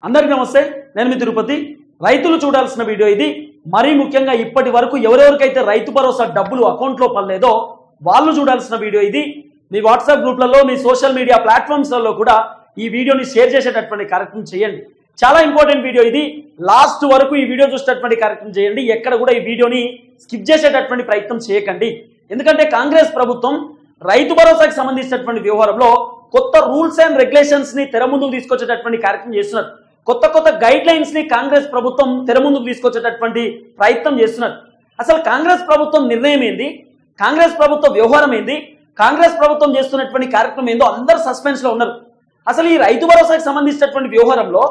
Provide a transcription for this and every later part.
అందరికీ నమస్తే, నేను మీ తిరుపతి. రైతులు చూడాల్సిన వీడియో ఇది. మరీ ముఖ్యంగా ఇప్పటి వరకు ఎవరెవరికైతే రైతు భరోసా డబ్బులు అకౌంట్లో పడలేదో వాళ్ళు చూడాల్సిన వీడియో ఇది. మీ వాట్సాప్ గ్రూప్లలో, మీ సోషల్ మీడియా ప్లాట్ఫామ్స్లలో కూడా ఈ వీడియోని షేర్ చేసేటటువంటి కార్యక్రమం చేయండి. చాలా ఇంపార్టెంట్ వీడియో ఇది. లాస్ట్ వరకు ఈ వీడియో చూసేటటువంటి కార్యక్రమం చేయండి. ఎక్కడ కూడా ఈ వీడియోని స్కిప్ చేసేటటువంటి ప్రయత్నం చేయకండి. ఎందుకంటే కాంగ్రెస్ ప్రభుత్వం రైతు భరోసాకి సంబంధించినటువంటి వ్యవహారంలో కొత్త రూల్స్ అండ్ రెగ్యులేషన్స్ ని తెర ముందుకు తీసుకొచ్చేటటువంటి కార్యక్రమం చేస్తున్నారు. కొత్త గైడ్ లైన్స్ ని కాంగ్రెస్ ప్రభుత్వం తెర ముందుకు తీసుకొచ్చేటటువంటి ప్రయత్నం చేస్తున్నారు. అసలు కాంగ్రెస్ ప్రభుత్వం నిర్ణయం ఏంది, కాంగ్రెస్ ప్రభుత్వ వ్యవహారం ఏంది, కాంగ్రెస్ ప్రభుత్వం చేస్తున్నటువంటి కార్యక్రమం ఏందో అందరు సస్పెన్స్ లో ఉన్నారు. అసలు ఈ రైతు భరోసాకి సంబంధించినటువంటి వ్యవహారంలో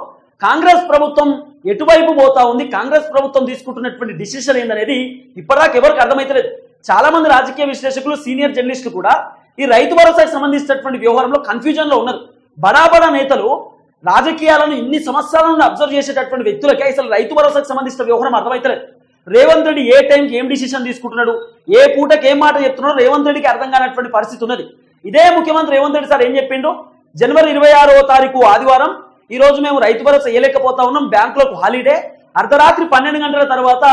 కాంగ్రెస్ ప్రభుత్వం ఎటువైపు పోతా ఉంది, కాంగ్రెస్ ప్రభుత్వం తీసుకుంటున్నటువంటి డిసిషన్ ఏందనేది ఇప్పటిదాకా ఎవరికి అర్థమైతలేదు. చాలా మంది రాజకీయ విశ్లేషకులు, సీనియర్ జర్నలిస్టులు కూడా ఈ రైతు భరోసాకి సంబంధించినటువంటి వ్యవహారంలో కన్ఫ్యూజన్ లో ఉన్నారు. బడా నేతలు, రాజకీయాలను ఇన్ని సంవత్సరాల నుండి అబ్జర్వ్ చేసేటటువంటి వ్యక్తులకి అసలు రైతు భరోసాకి సంబంధించిన వ్యవహారం అర్థమైతలేదు. రేవంత్ రెడ్డి ఏ టైంకి ఏం డిసిషన్ తీసుకుంటున్నాడు, ఏ పూటకి ఏం మాట చెప్తున్నాడు రేవంత్ రెడ్డికి అర్థం కానటువంటి పరిస్థితి ఉన్నది. ఇదే ముఖ్యమంత్రి రేవంత్ రెడ్డి సార్ ఏం చెప్పిండు, జనవరి 26వ తారీఖు ఆదివారం ఈ రోజు మేము రైతు భరోసా వేయలేకపోతా ఉన్నాం, బ్యాంకులకు హాలిడే, అర్ధరాత్రి 12 గంటల తర్వాత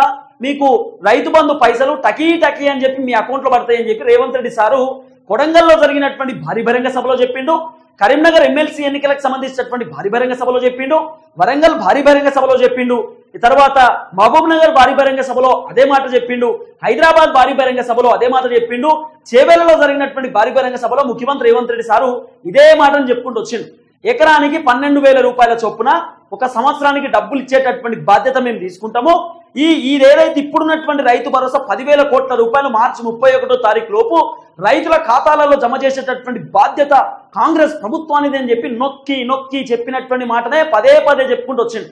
మీకు రైతు బంధు పైసలు టకీ అని చెప్పి మీ అకౌంట్లో పడతాయని చెప్పి రేవంత్ రెడ్డి సారు కొడంగల్లో జరిగినటువంటి భారీ బహిరంగ సభలో చెప్పిండు. కరీంనగర్ ఎమ్మెల్సీ ఎన్నికలకు సంబంధించినటువంటి భారీ బహిరంగ సభలో చెప్పిండు. వరంగల్ భారీ బహిరంగ సభలో చెప్పిండు. ఈ తర్వాత మహబూబ్ నగర్ భారీ బహిరంగ సభలో అదే మాట చెప్పిండు. హైదరాబాద్ భారీ బహిరంగ సభలో అదే మాట చెప్పిండు. చేవేళ్లలో జరిగినటువంటి భారీ బహిరంగ సభలో ముఖ్యమంత్రి రేవంత్ రెడ్డి సారు ఇదే మాటను చెప్పుకుంటూ వచ్చిండు. ఎకరానికి 12,000 రూపాయల చొప్పున ఒక సంవత్సరానికి డబ్బులు ఇచ్చేటటువంటి బాధ్యత మేము తీసుకుంటాము. ఏదైతే ఇప్పుడున్నటువంటి రైతు భరోసా 10,000 కోట్ల రూపాయలు మార్చి 31వ తారీఖు లోపు రైతుల ఖాతాలలో జమ చేసేటటువంటి బాధ్యత కాంగ్రెస్ ప్రభుత్వానిది అని చెప్పి నొక్కి చెప్పినటువంటి మాటనే పదే చెప్పుకుంటూ వచ్చింది.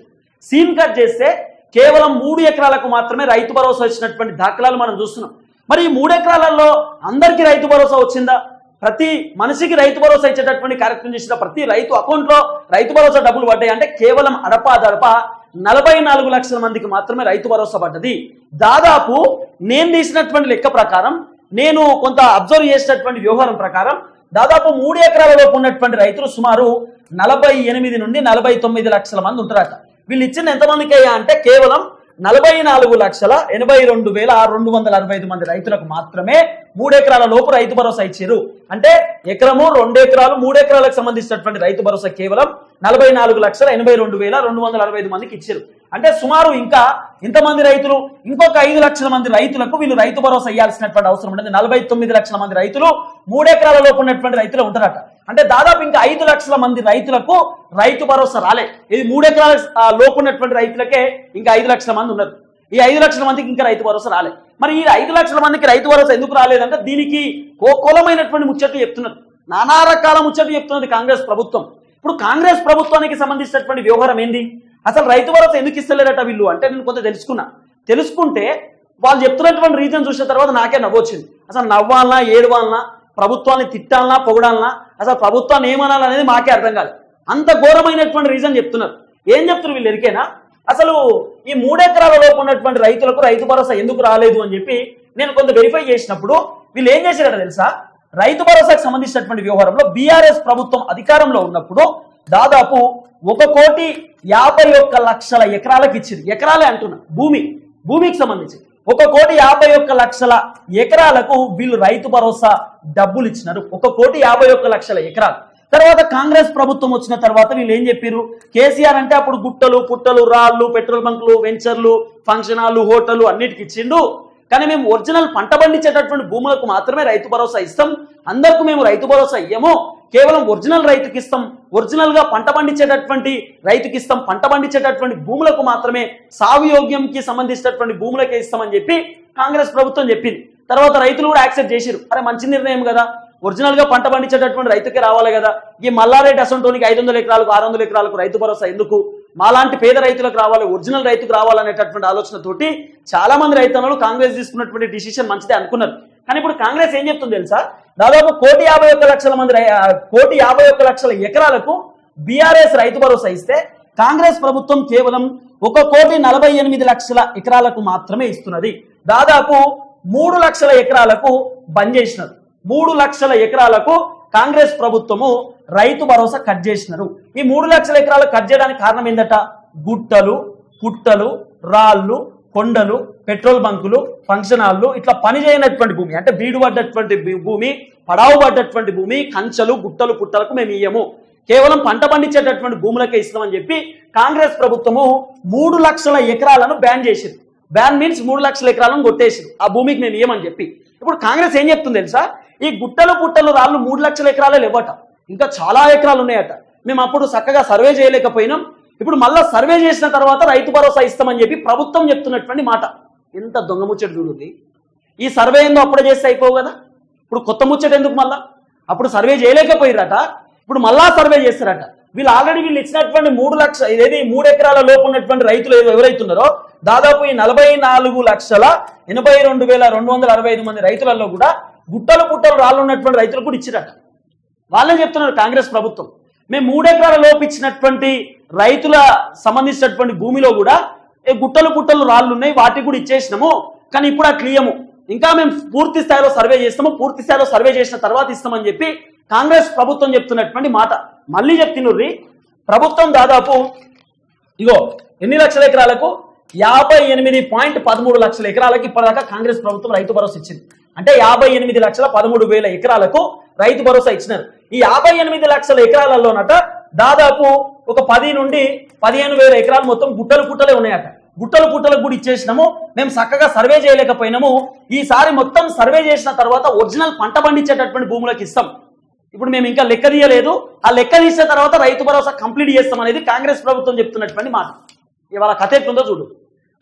సీన్ కట్ చేస్తే కేవలం 3 ఎకరాలకు మాత్రమే రైతు భరోసా ఇచ్చినటువంటి దాఖలాలు మనం చూస్తున్నాం. మరి ఈ 3 ఎకరాలలో అందరికీ రైతు భరోసా వచ్చిందా? ప్రతి మనిషికి రైతు భరోసా ఇచ్చేటటువంటి కార్యక్రమం చేసిన ప్రతి రైతు అకౌంట్లో రైతు భరోసా డబ్బులు పడ్డాయి అంటే కేవలం అడపా 44 లక్షల మందికి మాత్రమే రైతు భరోసా పడ్డది. దాదాపు నేను తీసినటువంటి లెక్క ప్రకారం, నేను కొంత అబ్జర్వ్ చేసినటువంటి వ్యవహారం ప్రకారం దాదాపు 3 ఎకరాల లోపు ఉన్నటువంటి రైతులు సుమారు 48 నుండి 49 లక్షల మంది ఉంటారట. వీళ్ళు ఇచ్చిన ఎంతమందికి అయ్యా అంటే కేవలం 44,82,265 మంది రైతులకు మాత్రమే 3 ఎకరాల లోపు రైతు భరోసా ఇచ్చారు. అంటే ఎకరము, 2 ఎకరాలు, 3 ఎకరాలకు సంబంధించినటువంటి రైతు భరోసా కేవలం 44,82,265 మందికి ఇచ్చారు. అంటే సుమారు ఇంకా ఇంతమంది రైతులు, ఇంకొక 5 లక్షల మంది రైతులకు వీళ్ళు రైతు భరోసా ఇవ్వాల్సినటువంటి అవసరం ఉంటుంది. 49 లక్షల మంది రైతులు 3 ఎకరాల లోపు ఉన్నటువంటి రైతులు ఉంటారట. అంటే దాదాపు ఇంకా 5 లక్షల మంది రైతులకు రైతు భరోసా రాలే. ఇది 3 ఎకరాల లోపు ఉన్నటువంటి రైతులకే ఇంకా 5 లక్షల మంది ఉన్నారు. ఈ 5 లక్షల మందికి ఇంకా రైతు భరోసా రాలే. మరి ఈ 5 లక్షల మందికి రైతు భరోసా ఎందుకు రాలేదంటే దీనికి కోలమైనటువంటి ముచ్చట్లు చెప్తున్నారు, నానా రకాల ముచ్చట్లు చెప్తున్నది కాంగ్రెస్ ప్రభుత్వం. ఇప్పుడు కాంగ్రెస్ ప్రభుత్వానికి సంబంధించినటువంటి వ్యవహారం ఏంది, అసలు రైతు భరోసా ఎందుకు ఇస్తలేరట వీళ్ళు అంటే నేను కొంత తెలుసుకుంటే వాళ్ళు చెప్తున్నటువంటి రీజన్ చూసిన తర్వాత నాకే నవ్వొచ్చింది. అసలు నవ్వాలనా, ఏడవాలనా, ప్రభుత్వాన్ని తిట్టాలనా, పొగడాలనా, అసలు ప్రభుత్వాన్ని ఏమనాలనేది మాకే అర్థం కాదు. అంత ఘోరమైనటువంటి రీజన్ చెప్తున్నారు. ఏం చెప్తున్నారు వీళ్ళు ఎరికేనా? అసలు ఈ 3 ఎకరాల లోపు ఉన్నటువంటి రైతులకు రైతు భరోసా ఎందుకు రాలేదు అని చెప్పి నేను కొంత వెరిఫై చేసినప్పుడు వీళ్ళు ఏం చేశారట తెలుసా? రైతు భరోసాకు సంబంధించినటువంటి వ్యవహారంలో బీఆర్ఎస్ ప్రభుత్వం అధికారంలో ఉన్నప్పుడు దాదాపు 1,51,00,000 ఎకరాలకు ఇచ్చింది. ఎకరాలే అంటున్నా, భూమికి సంబంధించి 1,51,00,000 ఎకరాలకు వీళ్ళు రైతు భరోసా డబ్బులు ఇచ్చినారు. 1,51,00,000 ఎకరాలు. తర్వాత కాంగ్రెస్ ప్రభుత్వం వచ్చిన తర్వాత వీళ్ళు ఏం చెప్పారు, కేసీఆర్ అంటే అప్పుడు గుట్టలు, పుట్టలు, రాళ్లు, పెట్రోల్ బంకులు, వెంచర్లు, ఫంక్షన్ హాల్లు, హోటళ్లు అన్నిటికి ఇచ్చిండు. కానీ మేము ఒరిజినల్ పంట పండించేటటువంటి భూములకు మాత్రమే రైతు భరోసా ఇస్తాం, అందరికీ మేము రైతు భరోసా ఇయ్యము, కేవలం ఒరిజినల్ రైతుకి ఇస్తాం, ఒరిజినల్ గా పంట పండించేటటువంటి రైతుకి ఇస్తాం, పంట పండించేటటువంటి భూములకు మాత్రమే, సాగు యోగ్యంకి సంబంధించినటువంటి భూములకే ఇస్తామని చెప్పి కాంగ్రెస్ ప్రభుత్వం చెప్పింది. తర్వాత రైతులు కూడా యాక్సెప్ట్ చేశారు. అరే మంచి నిర్ణయం కదా, ఒరిజినల్ గా పంట పండించేటటువంటి రైతుకే రావాలి కదా, ఈ మల్లారెడ్డి అసంటోనికి 500 ఎకరాలకు 600 ఎకరాలకు రైతు భరోసా ఎందుకు, మాలాంటి పేద రైతులకు రావాలి, ఒరిజినల్ రైతుకు రావాలనేటటువంటి ఆలోచనతోటి చాలా మంది రైతన్నలు కాంగ్రెస్ తీసుకున్నటువంటి డిసిషన్ మంచిదే అనుకున్నారు. కానీ ఇప్పుడు కాంగ్రెస్ ఏం చెప్తుంది తెలుసా, దాదాపు 1,51,00,000 ఎకరాలకు బీఆర్ఎస్ రైతు భరోసా ఇస్తే కాంగ్రెస్ ప్రభుత్వం కేవలం 1,48,00,000 ఎకరాలకు మాత్రమే ఇస్తున్నది. దాదాపు 3 లక్షల ఎకరాలకు బంద్ చేసినారు. 3 లక్షల ఎకరాలకు కాంగ్రెస్ ప్రభుత్వము రైతు భరోసా కట్ చేసినారు. ఈ 3 లక్షల ఎకరాలు కట్ చేయడానికి కారణం ఏందట? గుట్టలు, పుట్టలు, రాళ్ళు, కొండలు, పెట్రోల్ బంకులు, ఫంక్షన్ హాల్లు, ఇట్లా పని చేయనటువంటి భూమి, అంటే బీడు పడ్డటువంటి భూమి, పడావు పడ్డటువంటి భూమి, కంచెలు, గుట్టలు, పుట్టలకు మేము ఇయ్యము, కేవలం పంట పండించేటటువంటి భూములకే ఇస్తామని చెప్పి కాంగ్రెస్ ప్రభుత్వము 3 లక్షల ఎకరాలను బ్యాన్ చేసింది. బ్యాన్ మీన్స్ 3 లక్షల ఎకరాలను కొట్టేసింది, ఆ భూమికి మేము ఇయ్యమని చెప్పి. ఇప్పుడు కాంగ్రెస్ ఏం చెప్తుంది తెలుసా? ఈ గుట్టలు, పుట్టలు, రాళ్ళు 3 లక్షల ఎకరాలే లేవట, ఇంకా చాలా ఎకరాలు ఉన్నాయట. మేము అప్పుడు చక్కగా సర్వే చేయలేకపోయినాం, ఇప్పుడు మళ్ళా సర్వే చేసిన తర్వాత రైతు భరోసా ఇస్తామని చెప్పి ప్రభుత్వం చెప్తున్నటువంటి మాట. ఎంత దొంగ ముచ్చట చూడుంది. ఈ సర్వే ఏందో అప్పుడే చేస్తే అయిపోవు కదా, ఇప్పుడు కొత్త ముచ్చట ఎందుకు? మళ్ళా అప్పుడు సర్వే చేయలేకపోయిరట, ఇప్పుడు మళ్ళా సర్వే చేస్తారట. వీళ్ళు ఆల్రెడీ వీళ్ళు ఇచ్చినటువంటి 3 ఎకరాల లోపు ఉన్నటువంటి రైతులు ఎవరైతున్నారో దాదాపు ఈ 44,82,265 మంది రైతులలో కూడా గుట్టలు, పుట్టలు, రాళ్ళు ఉన్నటువంటి రైతులు కూడా ఇచ్చిరట. వాళ్ళే చెప్తున్నారు కాంగ్రెస్ ప్రభుత్వం, మేము 3 ఎకరాల లోపు ఇచ్చినటువంటి రైతుల సంబంధించినటువంటి భూమిలో కూడా గుట్టలు, పుట్టలు, రాళ్ళు ఉన్నాయి, వాటికి కూడా ఇచ్చేసినాము, కానీ ఇప్పుడు అట్లా ఇయ్యము, ఇంకా మేము పూర్తి స్థాయిలో సర్వే చేస్తాము, పూర్తి స్థాయిలో సర్వే చేసిన తర్వాత ఇస్తామని చెప్పి కాంగ్రెస్ ప్రభుత్వం చెప్తున్నటువంటి మాట. మళ్ళీ చెప్తున్నది, ప్రభుత్వం దాదాపు ఇగో ఎన్ని లక్షల ఎకరాలకు? 58.13 లక్షల ఎకరాలకు ఇప్పటిదాకా కాంగ్రెస్ ప్రభుత్వం రైతు భరోసా ఇచ్చింది. అంటే 58,13,000 ఎకరాలకు రైతు భరోసా ఇచ్చినారు. ఈ 58 లక్షల ఎకరాలలోనట దాదాపు ఒక 10 నుండి 15,000 ఎకరాలు మొత్తం గుట్టలు, పుట్టలే ఉన్నాయట. గుట్టలు, పుట్టలకు కూడా ఇచ్చేసినాము, మేము చక్కగా సర్వే చేయలేకపోయినాము, ఈసారి మొత్తం సర్వే చేసిన తర్వాత ఒరిజినల్ పంట పండించేటటువంటి భూములకు ఇస్తాం, ఇప్పుడు మేము ఇంకా లెక్క తీయలేదు, ఆ లెక్క తీసిన తర్వాత రైతు భరోసా కంప్లీట్ చేస్తాం అనేది కాంగ్రెస్ ప్రభుత్వం చెప్తున్నటువంటి మాట. ఇవాళ కథ ఎట్లుందో చూడు.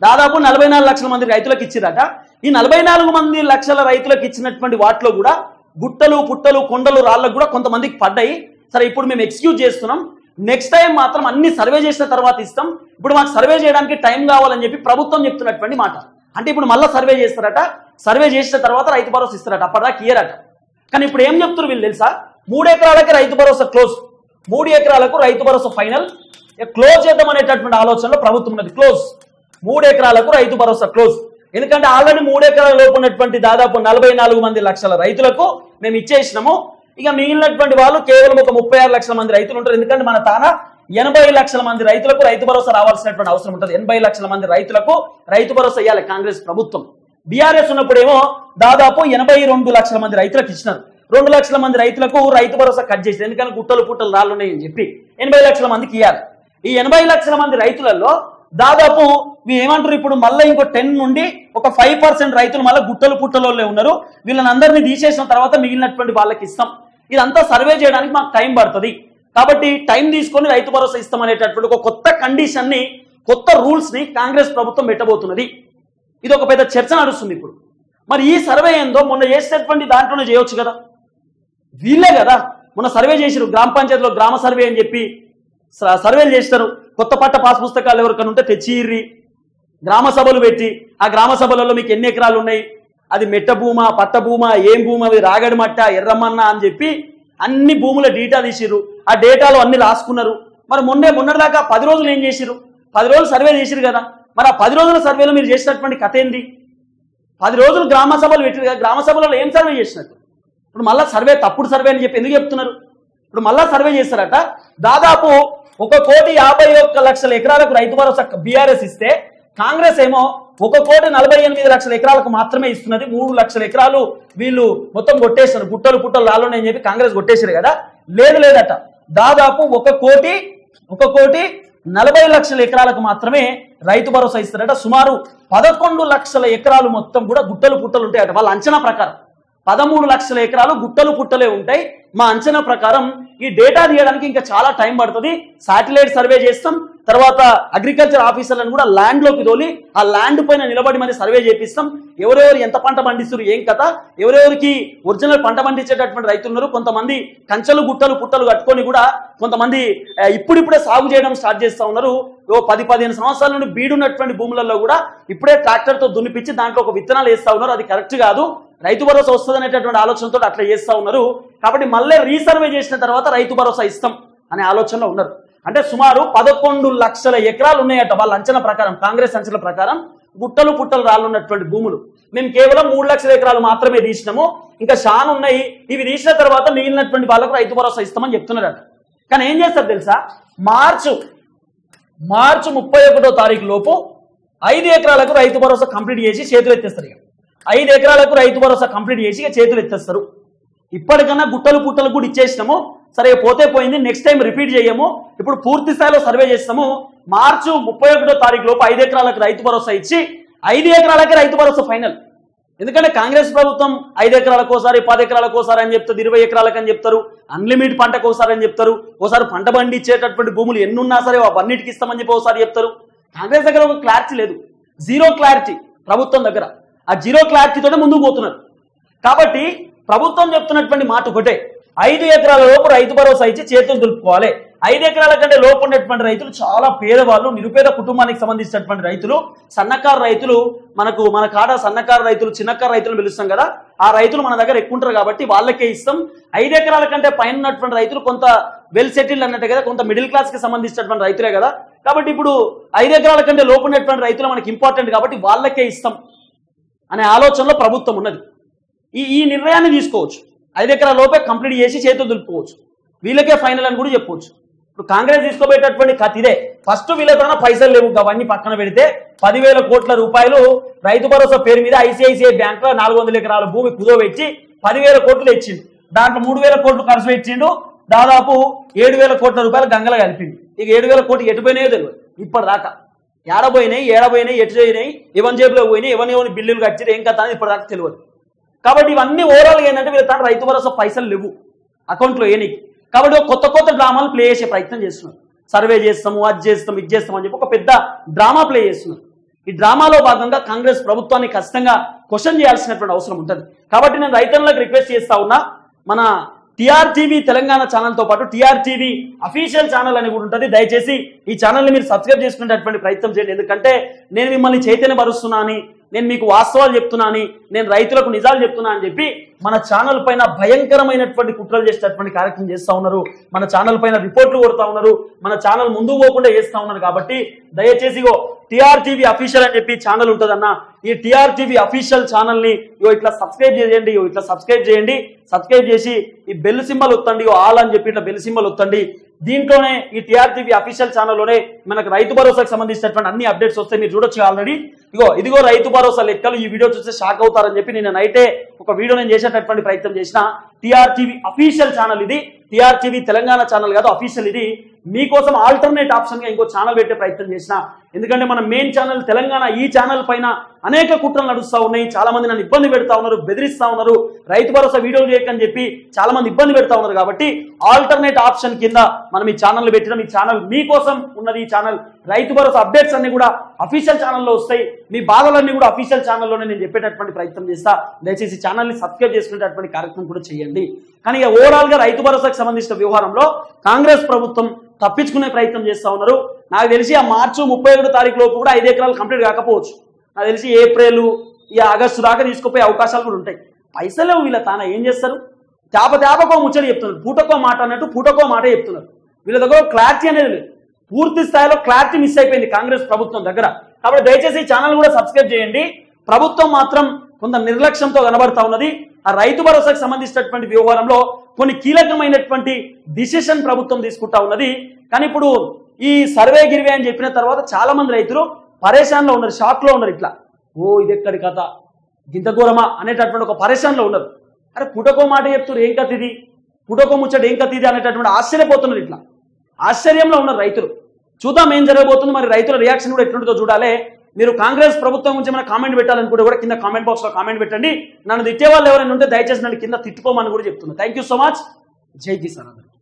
దాదాపు 44 లక్షల మంది రైతులకు ఇచ్చిరట. ఈ 44 లక్షల రైతులకు ఇచ్చినటువంటి వాటిలో కూడా గుట్టలు, పుట్టలు, కొండలు, రాళ్ళకు కూడా కొంతమందికి పడ్డాయి. సరే, ఇప్పుడు మేము ఎక్స్క్యూజ్ చేస్తున్నాం, నెక్స్ట్ టైం మాత్రం అన్ని సర్వే చేసిన తర్వాత ఇస్తాం, ఇప్పుడు మాకు సర్వే చేయడానికి టైం కావాలని చెప్పి ప్రభుత్వం చెప్తున్నటువంటి మాట. అంటే ఇప్పుడు మళ్ళీ సర్వే చేస్తారట, సర్వే చేసిన తర్వాత రైతు భరోసా ఇస్తారట, అప్పటిదాకా ఇయ్యరట. కానీ ఇప్పుడు ఏం చెప్తున్నారు వీళ్ళు తెలుసా? 3 ఎకరాలకి రైతు భరోసా క్లోజ్, 3 ఎకరాలకు రైతు భరోసా ఫైనల్, క్లోజ్ చేద్దాం అనేటటువంటి ఆలోచనలో ప్రభుత్వం ఉన్నది. క్లోజ్, 3 ఎకరాలకు రైతు భరోసా క్లోజ్. ఎందుకంటే ఆల్రెడీ 3 ఎకరాల లోపు ఉన్నటువంటి దాదాపు 44 లక్షల రైతులకు మేము ఇచ్చేసినాము, ఇక మిగిలినటువంటి వాళ్ళు కేవలం ఒక 36 లక్షల మంది రైతులు ఉంటారు. ఎందుకంటే మన తాన 80 లక్షల మంది రైతులకు రైతు భరోసా రావాల్సినటువంటి అవసరం ఉంటుంది. 80 లక్షల మంది రైతులకు రైతు భరోసా ఇవ్వాలి కాంగ్రెస్ ప్రభుత్వం. బీఆర్ఎస్ ఉన్నప్పుడేమో దాదాపు 82 లక్షల మంది రైతులకు ఇచ్చినారు. 2 లక్షల మంది రైతులకు రైతు భరోసా కట్ చేసింది, ఎందుకంటే గుట్టలు, పుట్టలు, రాళ్ళు ఉన్నాయని చెప్పి 80 లక్షల మందికి ఇవ్వాలి. ఈ 80 లక్షల మంది రైతులలో దాదాపు ఏమంటారు, ఇప్పుడు మళ్ళీ ఇంకో 10 నుండి ఒక 5% రైతులు మళ్ళీ గుట్టలు, పుట్టలోనే ఉన్నారు. వీళ్ళని అందరినీ తీసేసిన తర్వాత మిగిలినటువంటి వాళ్ళకి ఇస్తాం. ఇదంతా సర్వే చేయడానికి మాకు టైం పడుతుంది, కాబట్టి టైం తీసుకొని రైతు భరోసా ఇస్తాం అనేటటువంటి ఒక కొత్త కండిషన్ ని, కొత్త రూల్స్ ని కాంగ్రెస్ ప్రభుత్వం పెట్టబోతున్నది. ఇది ఒక పెద్ద చర్చ నడుస్తుంది ఇప్పుడు. మరి ఈ సర్వే ఏందో మొన్న చేసినటువంటి దాంట్లోనే చేయొచ్చు కదా, వీళ్ళే కదా మొన్న సర్వే చేసిరు, గ్రామ పంచాయతీలో గ్రామ సర్వే అని చెప్పి సర్వేలు చేస్తారు. కొత్త పట్ట పాస్ పుస్తకాలు ఎవరికైనా ఉంటే తెచ్చిర్రి, గ్రామ సభలు పెట్టి ఆ గ్రామ సభలలో మీకు ఎన్ని ఎకరాలు ఉన్నాయి, అది మెట్ట భూమా, పట్ట భూమా, ఏం భూమి, అది రాగడి మట్ట, ఎర్రమన్న అని చెప్పి అన్ని భూముల డేటా తీసిర్రు. ఆ డేటాలో అన్ని రాసుకున్నారు. మరి మొన్నటిదాకా 10 రోజులు ఏం చేసిరు? 10 రోజులు సర్వే చేసిరు కదా, మరి ఆ 10 రోజుల సర్వేలో మీరు చేసినటువంటి కథ ఏంది? 10 రోజులు గ్రామ సభలు పెట్టిరు కదా, గ్రామ సభలలో ఏం సర్వే చేసినట్టు? ఇప్పుడు మళ్ళీ సర్వే తప్పుడు సర్వే అని చెప్పి ఎందుకు చెప్తున్నారు? ఇప్పుడు మళ్ళా సర్వే చేస్తారట. దాదాపు 1,51,00,000 ఎకరాలకు రైతు భరోసా బీఆర్ఎస్ ఇస్తే కాంగ్రెస్ ఏమో 1,48,00,000 ఎకరాలకు మాత్రమే ఇస్తున్నది. 3 లక్షల ఎకరాలు వీళ్ళు మొత్తం కొట్టేస్తారు, గుట్టలు, పుట్టలు, రాళ్ళు అని చెప్పి కాంగ్రెస్ కొట్టేశారు కదా. లేదట, దాదాపు 1,40,00,000 ఎకరాలకు మాత్రమే రైతు భరోసా ఇస్తారట. సుమారు 11 లక్షల ఎకరాలు మొత్తం కూడా గుట్టలు, పుట్టలు ఉంటాయట. వాళ్ళ అంచనా ప్రకారం 13 లక్షల ఎకరాలు గుట్టలు, పుట్టలే ఉంటాయి. మా అంచనా ప్రకారం ఈ డేటా తీయడానికి ఇంకా చాలా టైం పడుతుంది. శాటిలైట్ సర్వే చేస్తాం, తర్వాత అగ్రికల్చర్ ఆఫీసర్లను కూడా ల్యాండ్ లోకి తోలి ఆ ల్యాండ్ పైన నిలబడి మరి సర్వే చేపిస్తాం. ఎవరెవరు ఎంత పంట పండిస్తారు, ఏం కథ, ఎవరెవరికి ఒరిజినల్ పంట పండించేటటువంటి రైతులు ఉన్నారు, కొంతమంది కంచెలు, గుట్టలు, పుట్టలు కట్టుకొని కూడా కొంతమంది ఇప్పుడిప్పుడే సాగు చేయడం స్టార్ట్ చేస్తా ఉన్నారు. 10-15 సంవత్సరాల నుండి బీడున్నటువంటి భూములలో కూడా ఇప్పుడే ట్రాక్టర్తో దున్నిపించి దాంట్లో ఒక విత్తనాలు వేస్తా ఉన్నారు. అది కరెక్ట్ కాదు, రైతు భరోసా వస్తుంది అనేటటువంటి ఆలోచనతో అట్లా చేస్తా ఉన్నారు. కాబట్టి మళ్ళీ రీసర్వే చేసిన తర్వాత రైతు భరోసా ఇస్తాం అనే ఆలోచనలో ఉన్నారు. అంటే సుమారు 11 లక్షల ఎకరాలు ఉన్నాయట వాళ్ళ అంచనా ప్రకారం, కాంగ్రెస్ అంచనా ప్రకారం గుట్టలు, పుట్టలు, రాళ్ళు ఉన్నటువంటి భూములు. మేము కేవలం 3 లక్షల ఎకరాలు మాత్రమే తీసినాము, ఇంకా షాన్ ఉన్నాయి, ఇవి తీసిన తర్వాత మిగిలినటువంటి వాళ్ళకు రైతు భరోసా ఇస్తామని చెప్తున్నారట. కానీ ఏం చేస్తారు తెలుసా, మార్చి 31వ తారీఖు లోపు 5 ఎకరాలకు రైతు భరోసా కంప్లీట్ చేసి చేతులు ఎత్తేస్తారు. 5 ఎకరాలకు రైతు భరోసా కంప్లీట్ చేసి చేతులు ఎత్తేస్తారు. ఇప్పటికన్నా గుట్టలు పుట్టలు కూడా ఇచ్చేసినాము, సరే పోతే పోయింది, నెక్స్ట్ టైం రిపీట్ చేయము, ఇప్పుడు పూర్తి స్థాయిలో సర్వే చేస్తాము, మార్చి 31వ తారీఖు లోపు 5 ఎకరాలకు రైతు భరోసా ఇచ్చి 5 ఎకరాలకే రైతు భరోసా ఫైనల్. ఎందుకంటే కాంగ్రెస్ ప్రభుత్వం 5 ఎకరాలకు ఒకసారి, 10 ఎకరాలకు ఒకసారి అని చెప్తారు, 20 ఎకరాలకు అని చెప్తారు, అన్లిమిట్ పంటకు ఒకసారి అని చెప్తారు, ఒకసారి పంట పండించేటటువంటి భూములు ఎన్నున్నా సరే అవన్నిటికి ఇస్తామని చెప్పి ఒకసారి చెప్తారు. కాంగ్రెస్ దగ్గర ఒక క్లారిటీ లేదు, జీరో క్లారిటీ ప్రభుత్వం దగ్గర. ఆ జీరో క్లారిటీతోనే ముందుకు పోతున్నారు. కాబట్టి ప్రభుత్వం చెప్తున్నటువంటి మాట ఒకటే, 5 ఎకరాల లోపు రైతు భరోసా ఇచ్చి చేతులు దులుపుకోవాలి. 5 ఎకరాల కంటే లోపు ఉన్నటువంటి రైతులు చాలా పేదవాళ్ళు, నిరుపేద కుటుంబానికి సంబంధించినటువంటి రైతులు, సన్నకారు రైతులు, మన కాడ సన్నకారు రైతులు, చిన్నకారు రైతులు పిలుస్తాం కదా, ఆ రైతులు మన దగ్గర ఎక్కువ ఉంటారు కాబట్టి వాళ్ళకే ఇస్తాం. 5 ఎకరాల కంటే పైన ఉన్నటువంటి రైతులు కొంత వెల్ సెటిల్డ్ అన్నట్టే కదా, కొంత మిడిల్ క్లాస్ కి సంబంధించినటువంటి రైతులే కదా, కాబట్టి ఇప్పుడు 5 ఎకరాల కంటే లోపు ఉన్నటువంటి రైతులు మనకి ఇంపార్టెంట్ కాబట్టి వాళ్ళకే ఇస్తాం అనే ఆలోచనలో ప్రభుత్వం ఉన్నది. ఈ నిర్ణయాన్ని తీసుకోవచ్చు, 5 ఎకరాల లోపే కంప్లీట్ చేసి చేతులు దులుపుకోవచ్చు, వీళ్ళకే ఫైనల్ అని కూడా చెప్పవచ్చు. ఇప్పుడు కాంగ్రెస్ తీసుకోబోయేటటువంటి కథ ఇదే. ఫస్ట్ వీళ్ళకన్నా పైసలు లేవు, అవన్నీ పక్కన పెడితే 10,000 కోట్ల రూపాయలు రైతు భరోసా పేరు మీద ఐసిఐసిఐ బ్యాంక్ లో 400 ఎకరాల భూమి కుదోబెట్టి 10,000 కోట్లు ఇచ్చిండు. దాంట్లో 3,000 కోట్లు ఖర్చు పెట్టిండు, దాదాపు 7,000 కోట్ల రూపాయలు గంగల కలిపింది. ఇక 7,000 కోట్లు ఎటుపోయినాయో తెలియదు ఇప్పటిదాకా, ఏడబోయినాయి ఎటు పోయినాయి, ఎవరి జేబులో పోయినాయి, ఎవరిని బిల్లులు కట్టారు, ఏం కథ అని ఇప్పటిదాకా తెలియదు. కాబట్టి ఇవన్నీ ఓవరాల్గా ఏంటంటే వీళ్ళ తాను రైతు భరోసా పైసలు లేవు అకౌంట్లో ఏనికి. కాబట్టి కొత్త డ్రామాలు ప్లే చేసే ప్రయత్నం చేస్తున్నారు. సర్వే చేస్తాము, అది చేస్తాం, ఇది చేస్తాం అని చెప్పి ఒక పెద్ద డ్రామా ప్లే చేస్తున్నారు. ఈ డ్రామాలో భాగంగా కాంగ్రెస్ ప్రభుత్వాన్ని ఖచ్చితంగా క్వశ్చన్ చేయాల్సినటువంటి అవసరం ఉంటుంది. కాబట్టి నేను రైతులకు రిక్వెస్ట్ చేస్తా ఉన్నా, మన టీఆర్టీవీ తెలంగాణ ఛానల్తో పాటు టీఆర్టీవీ అఫీషియల్ ఛానల్ అని కూడా ఉంటుంది, దయచేసి ఈ ఛానల్ని మీరు సబ్స్క్రైబ్ చేసుకునేటటువంటి ప్రయత్నం చేయండి. ఎందుకంటే నేను మిమ్మల్ని చైతన్యపరుస్తున్నా అని, నేను మీకు వాస్తవాలు చెప్తున్నా అని, నేను రైతులకు నిజాలు చెప్తున్నా అని చెప్పి మన ఛానల్ పైన భయంకరమైనటువంటి కుట్రలు చేసేటటువంటి కార్యక్రమం చేస్తూ ఉన్నారు, మన ఛానల్ పైన రిపోర్ట్లు కొడతా ఉన్నారు, మన ఛానల్ ముందుకు పోకుండా చేస్తూ ఉన్నారు. కాబట్టి దయచేసి టీఆర్టీవీ అఫీషియల్ అని చెప్పి ఛానల్ ఉంటుందన్న, ఈ టీఆర్టీవీ అఫీషియల్ ఛానల్ని ఇట్లా సబ్స్క్రైబ్ చేయండి, ఇట్లా సబ్స్క్రైబ్ చేయండి, సబ్స్క్రైబ్ చేసి ఈ బెల్ సింబల్ వత్తండి, ఆల్ అని చెప్పి ఇట్లా బెల్ సింబల్ వత్తండి. దీంట్లోనే ఈ టీఆర్టీవీ అఫీషియల్ ఛానల్లోనే మనకు రైతు భరోసాకు సంబంధించినటువంటి అన్ని అప్డేట్స్ వస్తాయి, మీరు చూడొచ్చు ఆల్రెడీ. ఇదిగో రైతు భరోసా లెక్కలు, ఈ వీడియో చూస్తే షాక్ అవుతారని చెప్పి నేను నైటే ఒక వీడియో నేను చేసేటటువంటి ప్రయత్నం చేసిన. టీఆర్టీవీ అఫీషియల్ ఛానల్ ఇది, టీఆర్టీవీ తెలంగాణ ఛానల్ కాదు, అఫీషియల్ ఇది. మీకోసం ఆల్టర్నేట్ ఆప్షన్ గా ఇంకో ఛానల్ పెట్టే ప్రయత్నం చేసిన. ఎందుకంటే మన మెయిన్ ఛానల్ తెలంగాణ, ఈ ఛానల్ పైన అనేక కుట్రలు నడుస్తూ ఉన్నాయి, చాలా మంది నన్ను ఇబ్బంది పెడతా ఉన్నారు, బెదిరిస్తా ఉన్నారు, రైతు భరోసా వీడియోలు చేయకని చెప్పి చాలా మంది ఇబ్బంది పెడతా ఉన్నారు. కాబట్టి ఆల్టర్నేట్ ఆప్షన్ కింద మనం ఈ ఛానల్ పెట్టినాం. ఈ ఛానల్ మీకోసం ఉన్నది. ఈ ఛానల్ రైతు భరోసా అప్డేట్స్ అన్ని కూడా అఫీషియల్ ఛానల్లో వస్తాయి, మీ బాధలన్నీ కూడా అఫీషియల్ ఛానల్లోనే నేను చెప్పేటటువంటి ప్రయత్నం చేస్తా. దయచేసి ఛానల్ని సబ్స్క్రైబ్ చేసుకునేటటువంటి కార్యక్రమం కూడా చేయండి. కానీ ఓవరాల్ గా రైతు భరోసాకు సంబంధించిన వ్యవహారంలో కాంగ్రెస్ ప్రభుత్వం తప్పించుకునే ప్రయత్నం చేస్తా ఉన్నారు. నాకు తెలిసి ఆ మార్చి 31వ తారీఖు లోపు కూడా 5 ఎకరాలు కంప్లీట్ కాకపోవచ్చు. నాకు తెలిసి ఏప్రిల్, ఆగస్టు దాకా తీసుకుపోయే అవకాశాలు కూడా ఉంటాయి. పైసలు వీళ్ళ తాన ఏం చేస్తారు, తేపకో ముచ్చడి చెప్తున్నారు, పూటకో మాట అన్నట్టు పూటకో మాట చెప్తున్నారు. వీళ్ళ దగ్గర క్లారిటీ అనేది లేదు, పూర్తి స్థాయిలో క్లారిటీ మిస్ అయిపోయింది కాంగ్రెస్ ప్రభుత్వం దగ్గర. కాబట్టి దయచేసి ఈ ఛానల్ కూడా సబ్స్క్రైబ్ చేయండి. ప్రభుత్వం మాత్రం కొంత నిర్లక్ష్యంతో కనబడతా ఉన్నది. ఆ రైతు భరోసాకు సంబంధించినటువంటి వ్యవహారంలో కొన్ని కీలకమైనటువంటి డిసిషన్ ప్రభుత్వం తీసుకుంటా ఉన్నది. కానీ ఇప్పుడు ఈ సర్వే గిరివే అని చెప్పిన తర్వాత చాలా మంది రైతులు పరేషాన్లో ఉన్నారు, షాక్ లో ఉన్నారు. ఇట్లా ఇది ఎక్కడి కథ, గింత ఘోరమా అనేటటువంటి ఒక పరేషాన్లో ఉన్నారు. అరే పుటకో మాట చెప్తున్నారు, ఏం కథ ఇది, పుటకో ముచ్చట ఏం కథ ఇది అనేటటువంటి ఆశ్చర్యపోతున్నారు. ఇట్లా ఆశ్చర్యంలో ఉన్నారు రైతులు. చూద్దాం ఏం జరగబోతుంది, మరి రైతుల రియాక్షన్ కూడా ఎట్లుంటుందో చూడాలి. మీరు కాంగ్రెస్ ప్రభుత్వం గురించి ఏమైనా కామెంట్ పెట్టాలనుకుంటే కూడా కింద కామెంట్ బాక్స్ లో కామెంట్ పెట్టండి. నన్ను తిట్టే వాళ్ళు ఎవరైనా ఉంటే దయచేసి నన్ను కింద తిట్టుకోమని కూడా చెప్తున్నా. Thank you so much. జై కిసాన్.